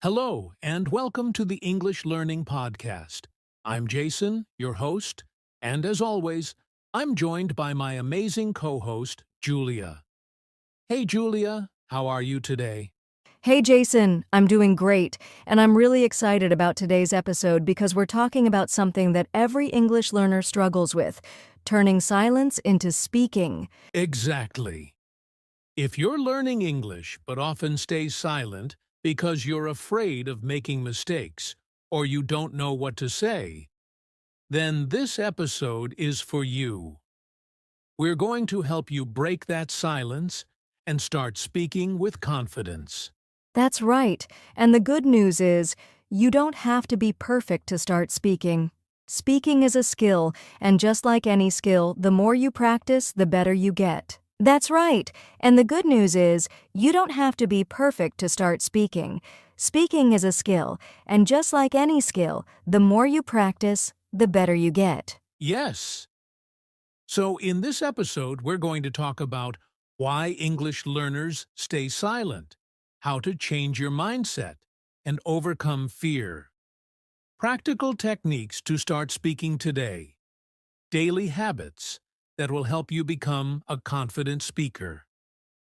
Hello, and welcome to the English Learning Podcast. I'm Jason, your host, and as always, I'm joined by my amazing co-host, Julia. Hey, Julia, how are you today? Hey Jason, I'm doing great, and I'm really excited about today's episode because we're talking about something that every English learner struggles with, turning silence into speaking. Exactly. If you're learning English but often stay silent because you're afraid of making mistakes or you don't know what to say, then this episode is for you. We're going to help you break that silence and start speaking with confidence. That's right, and the good news is, you don't have to be perfect to start speaking. Speaking is a skill, and just like any skill, the more you practice, the better you get. That's right, and the good news is, you don't have to be perfect to start speaking. Speaking is a skill, and just like any skill, the more you practice, the better you get. Yes. So in this episode, we're going to talk about why English learners stay silent, how to change your mindset, and overcome fear. Practical techniques to start speaking today. Daily habits that will help you become a confident speaker.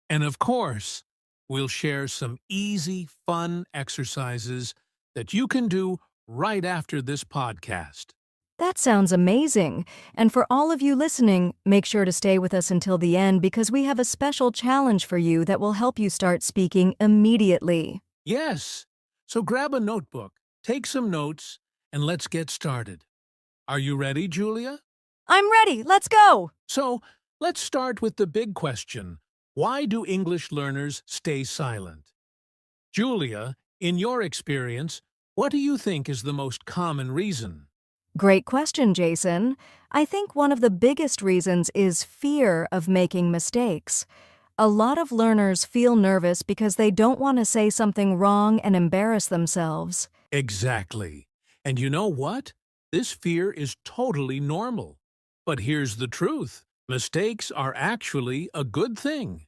And of course, we'll share some easy, fun exercises that you can do right after this podcast. That sounds amazing. And for all of you listening, make sure to stay with us until the end because we have a special challenge for you that will help you start speaking immediately. Yes, so grab a notebook, take some notes, and let's get started. Are you ready, Julia? I'm ready. Let's go. So, let's start with the big question. Why do English learners stay silent? Julia, in your experience, what do you think is the most common reason? Great question, Jason. I think one of the biggest reasons is fear of making mistakes. A lot of learners feel nervous because they don't want to say something wrong and embarrass themselves. Exactly. And you know what? This fear is totally normal. But here's the truth. Mistakes are actually a good thing.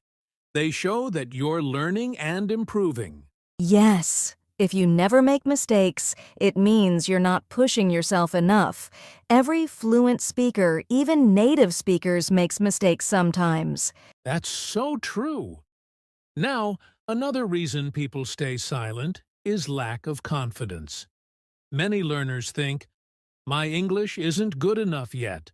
They show that you're learning and improving. Yes, if you never make mistakes, it means you're not pushing yourself enough. Every fluent speaker, even native speakers, makes mistakes sometimes. That's so true. Now, another reason people stay silent is lack of confidence. Many learners think, my English isn't good enough yet,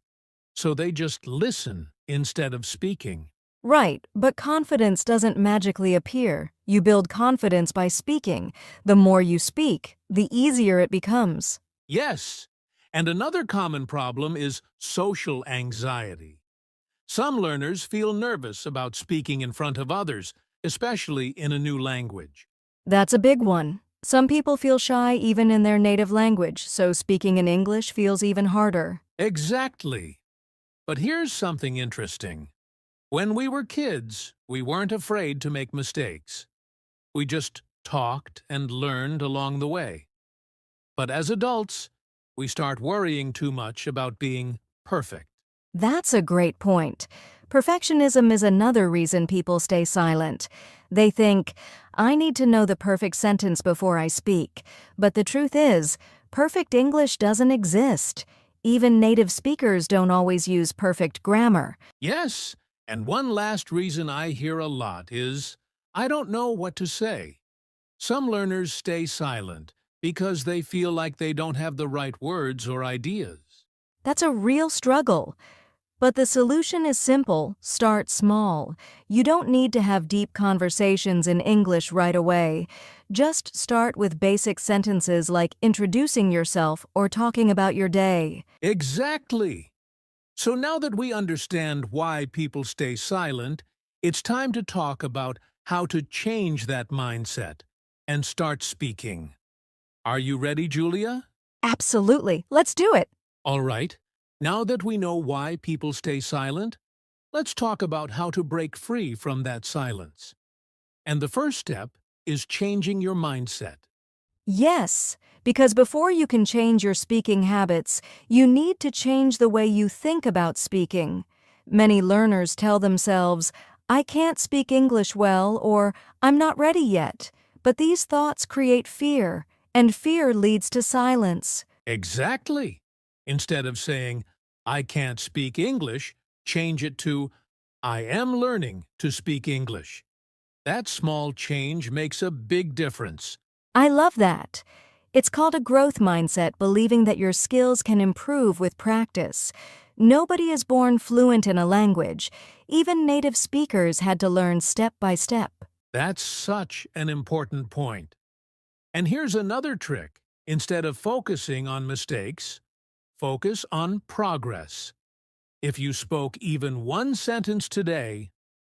so they just listen instead of speaking. Right, but confidence doesn't magically appear. You build confidence by speaking. The more you speak, the easier it becomes. Yes, and another common problem is social anxiety. Some learners feel nervous about speaking in front of others, especially in a new language. That's a big one. Some people feel shy even in their native language, so speaking in English feels even harder. Exactly. But here's something interesting. When we were kids, we weren't afraid to make mistakes. We just talked and learned along the way. But as adults, we start worrying too much about being perfect. That's a great point. Perfectionism is another reason people stay silent. They think, I need to know the perfect sentence before I speak. But the truth is, perfect English doesn't exist. Even native speakers don't always use perfect grammar. Yes, and one last reason I hear a lot is, I don't know what to say. Some learners stay silent because they feel like they don't have the right words or ideas. That's a real struggle. But the solution is simple. Start small. You don't need to have deep conversations in English right away. Just start with basic sentences like introducing yourself or talking about your day. Exactly. So now that we understand why people stay silent, it's time to talk about how to change that mindset and start speaking. Are you ready, Julia? Absolutely. Let's do it. All right. Now that we know why people stay silent, let's talk about how to break free from that silence. And the first step is changing your mindset. Yes, because before you can change your speaking habits, you need to change the way you think about speaking. Many learners tell themselves, I can't speak English well, or I'm not ready yet. But these thoughts create fear, and fear leads to silence. Exactly. Instead of saying, I can't speak English, change it to, I am learning to speak English. That small change makes a big difference. I love that. It's called a growth mindset, believing that your skills can improve with practice. Nobody is born fluent in a language. Even native speakers had to learn step by step. That's such an important point. And here's another trick. Instead of focusing on mistakes, focus on progress. If you spoke even one sentence today,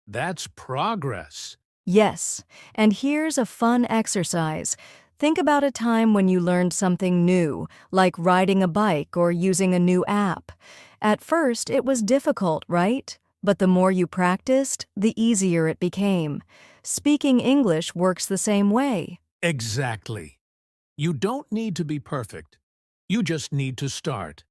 that's progress. Yes, and here's a fun exercise. Think about a time when you learned something new, like riding a bike or using a new app. At first, it was difficult, right? But the more you practiced, the easier it became. Speaking English works the same way. Exactly. You don't need to be perfect. You just need to start.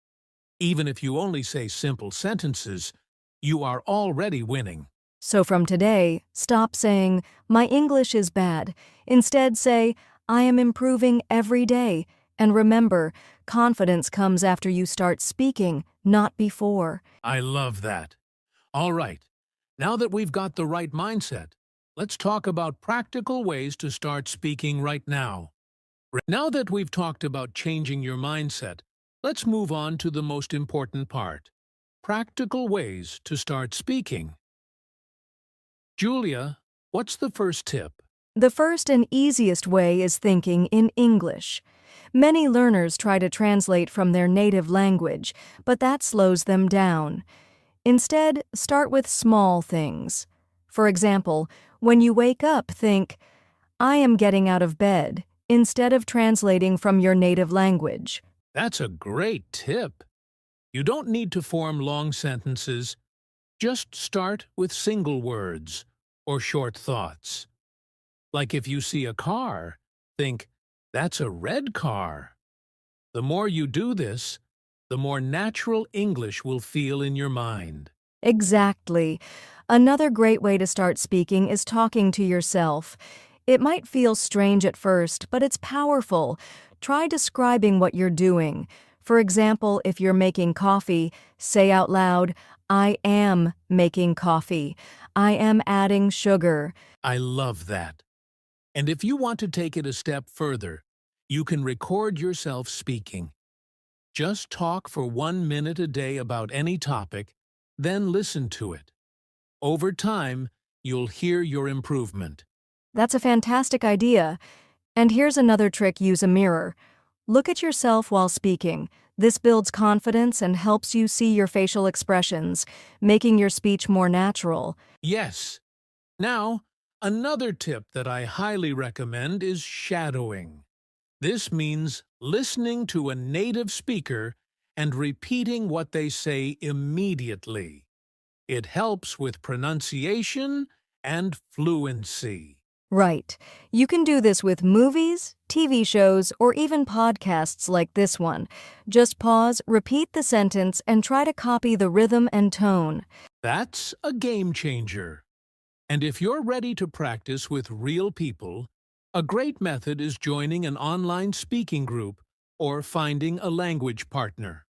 Even if you only say simple sentences, you are already winning. So from today, stop saying, "My English is bad." Instead, say, "I am improving every day." And remember, confidence comes after you start speaking, not before. I love that. All right. Now that we've got the right mindset, let's talk about practical ways to start speaking right now. Now that we've talked about changing your mindset, let's move on to the most important part. Practical ways to start speaking. Julia, what's the first tip? The first and easiest way is thinking in English. Many learners try to translate from their native language, but that slows them down. Instead, start with small things. For example, when you wake up, think, "I am getting out of bed," instead of translating from your native language. That's a great tip. You don't need to form long sentences. Just start with single words or short thoughts. Like if you see a car, think, that's a red car. The more you do this, the more natural English will feel in your mind. Exactly. Another great way to start speaking is talking to yourself. It might feel strange at first, but it's powerful. Try describing what you're doing. For example, if you're making coffee, say out loud, "I am making coffee. I am adding sugar." I love that. And if you want to take it a step further, you can record yourself speaking. Just talk for 1 minute a day about any topic, then listen to it. Over time, you'll hear your improvement. That's a fantastic idea. And here's another trick: use a mirror. Look at yourself while speaking. This builds confidence and helps you see your facial expressions, making your speech more natural. Yes. Now, another tip that I highly recommend is shadowing. This means listening to a native speaker and repeating what they say immediately. It helps with pronunciation and fluency. Right. You can do this with movies, TV shows, or even podcasts like this one. Just pause, repeat the sentence, and try to copy the rhythm and tone. That's a game changer. And if you're ready to practice with real people, a great method is joining an online speaking group or finding a language partner.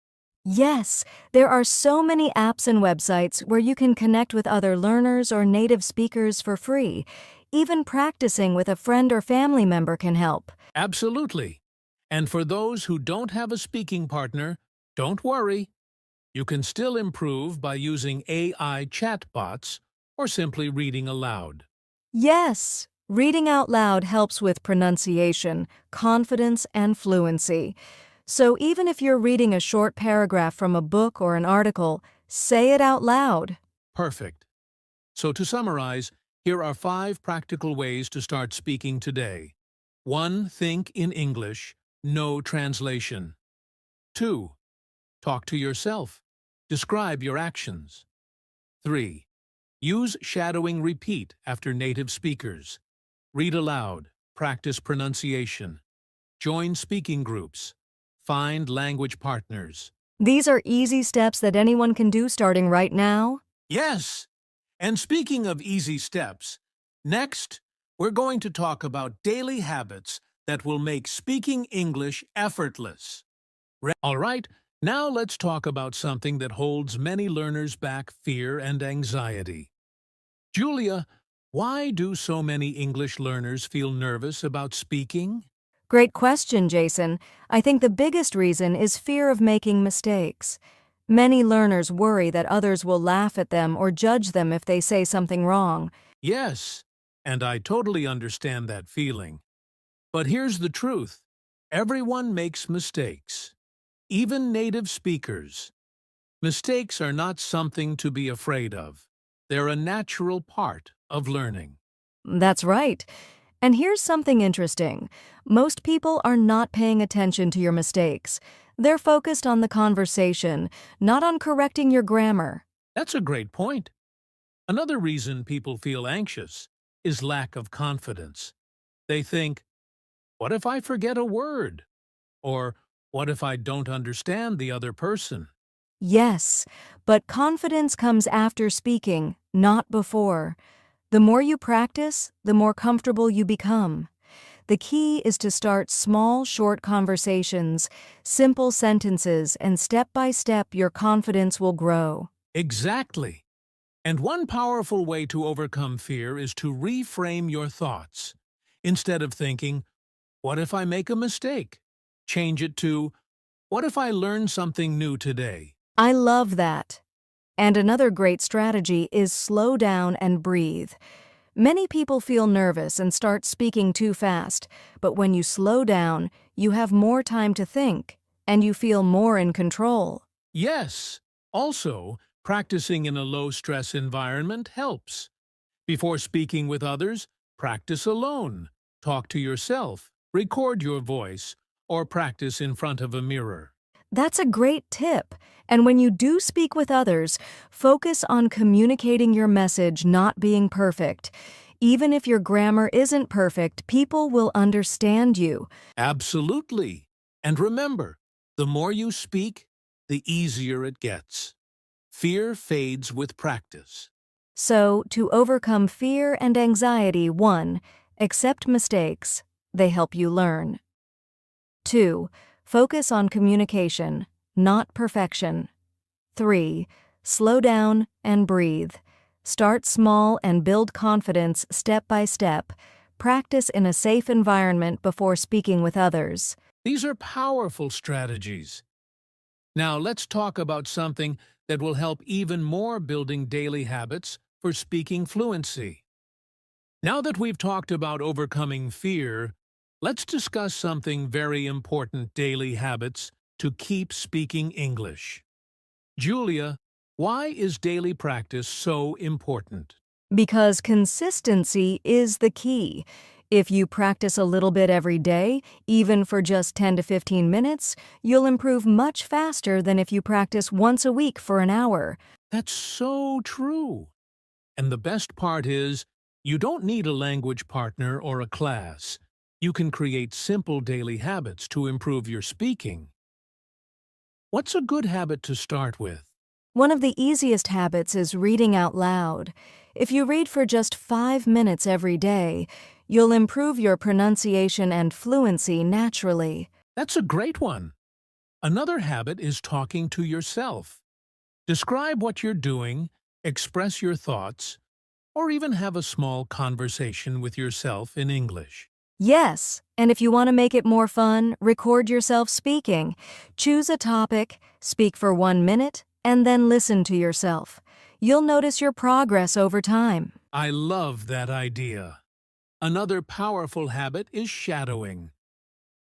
Yes, there are so many apps and websites where you can connect with other learners or native speakers for free. Even practicing with a friend or family member can help. Absolutely. And for those who don't have a speaking partner, don't worry. You can still improve by using AI chatbots or simply reading aloud. Yes, reading out loud helps with pronunciation, confidence, and fluency. So even if you're reading a short paragraph from a book or an article, say it out loud. Perfect. So to summarize, here are 5 practical ways to start speaking today. 1. Think in English, no translation. 2. Talk to yourself. Describe your actions. 3. Use shadowing repeat after native speakers. Read aloud. Practice pronunciation. Join speaking groups. Find language partners. These are easy steps that anyone can do starting right now. Yes! And speaking of easy steps, next, we're going to talk about daily habits that will make speaking English effortless. All right, now let's talk about something that holds many learners back: fear and anxiety. Julia, why do so many English learners feel nervous about speaking? Great question, Jason. I think the biggest reason is fear of making mistakes. Many learners worry that others will laugh at them or judge them if they say something wrong. Yes, and I totally understand that feeling. But here's the truth. Everyone makes mistakes, even native speakers. Mistakes are not something to be afraid of. They're a natural part of learning. That's right. And here's something interesting. Most people are not paying attention to your mistakes. They're focused on the conversation, not on correcting your grammar. That's a great point. Another reason people feel anxious is lack of confidence. They think, what if I forget a word? Or what if I don't understand the other person? Yes, but confidence comes after speaking, not before. The more you practice, the more comfortable you become. The key is to start small, short conversations, simple sentences, and step by step your confidence will grow. Exactly. And one powerful way to overcome fear is to reframe your thoughts. Instead of thinking, what if I make a mistake? Change it to, what if I learn something new today? I love that. And another great strategy is slow down and breathe. Many people feel nervous and start speaking too fast, but when you slow down, you have more time to think, and you feel more in control. Yes. Also, practicing in a low-stress environment helps. Before speaking with others, practice alone. Talk to yourself, record your voice, or practice in front of a mirror. That's a great tip. And when you do speak with others, focus on communicating your message, not being perfect. Even if your grammar isn't perfect, people will understand you. Absolutely. And remember, the more you speak, the easier it gets. Fear fades with practice. So, to overcome fear and anxiety, 1. Accept mistakes. They help you learn. 2. Focus on communication, not perfection. 3. Slow down and breathe. Start small and build confidence step by step. Practice in a safe environment before speaking with others. These are powerful strategies. Now let's talk about something that will help even more building daily habits for speaking fluency. Now that we've talked about overcoming fear, let's discuss something very important: daily habits to keep speaking English. Julia, why is daily practice so important? Because consistency is the key. If you practice a little bit every day, even for just 10 to 15 minutes, you'll improve much faster than if you practice once a week for an hour. That's so true. And the best part is, you don't need a language partner or a class. You can create simple daily habits to improve your speaking. What's a good habit to start with? One of the easiest habits is reading out loud. If you read for just 5 minutes every day, you'll improve your pronunciation and fluency naturally. That's a great one. Another habit is talking to yourself. Describe what you're doing, express your thoughts, or even have a small conversation with yourself in English. Yes, and if you want to make it more fun, record yourself speaking. Choose a topic, speak for 1 minute, and then listen to yourself. You'll notice your progress over time. I love that idea. Another powerful habit is shadowing.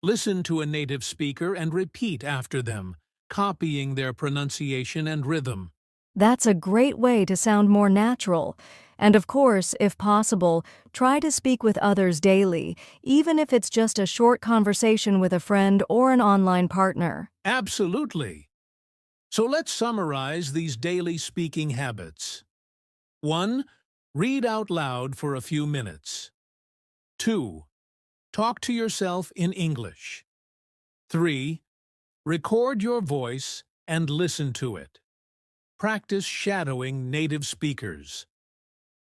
Listen to a native speaker and repeat after them, copying their pronunciation and rhythm. That's a great way to sound more natural. And of course, if possible, try to speak with others daily, even if it's just a short conversation with a friend or an online partner. Absolutely. So let's summarize these daily speaking habits. 1. Read out loud for a few minutes. 2. Talk to yourself in English. 3. Record your voice and listen to it. Practice shadowing native speakers.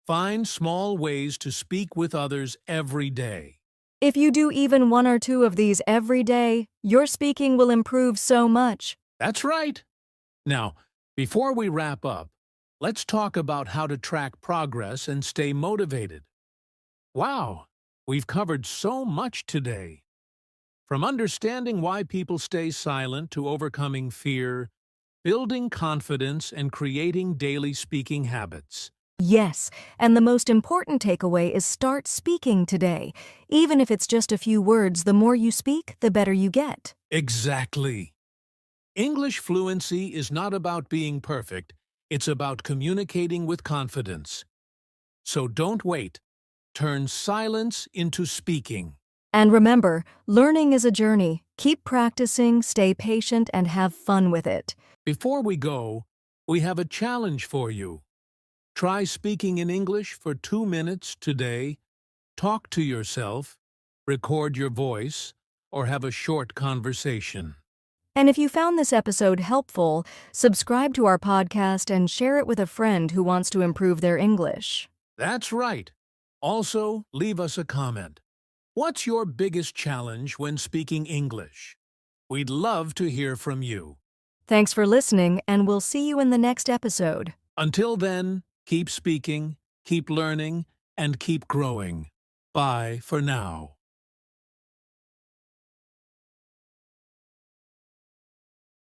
Find small ways to speak with others every day. If you do even one or two of these every day, your speaking will improve so much. That's right. Now, before we wrap up, let's talk about how to track progress and stay motivated. Wow, we've covered so much today. From understanding why people stay silent to overcoming fear, building confidence, and creating daily speaking habits. Yes, and the most important takeaway is start speaking today. Even if it's just a few words, the more you speak, the better you get. Exactly. English fluency is not about being perfect, it's about communicating with confidence. So don't wait. Turn silence into speaking. And remember, learning is a journey. Keep practicing, stay patient, and have fun with it. Before we go, we have a challenge for you. Try speaking in English for 2 minutes today. Talk to yourself, record your voice, or have a short conversation. And if you found this episode helpful, subscribe to our podcast and share it with a friend who wants to improve their English. That's right. Also, leave us a comment. What's your biggest challenge when speaking English? We'd love to hear from you. Thanks for listening, and we'll see you in the next episode. Until then, keep speaking, keep learning, and keep growing. Bye for now.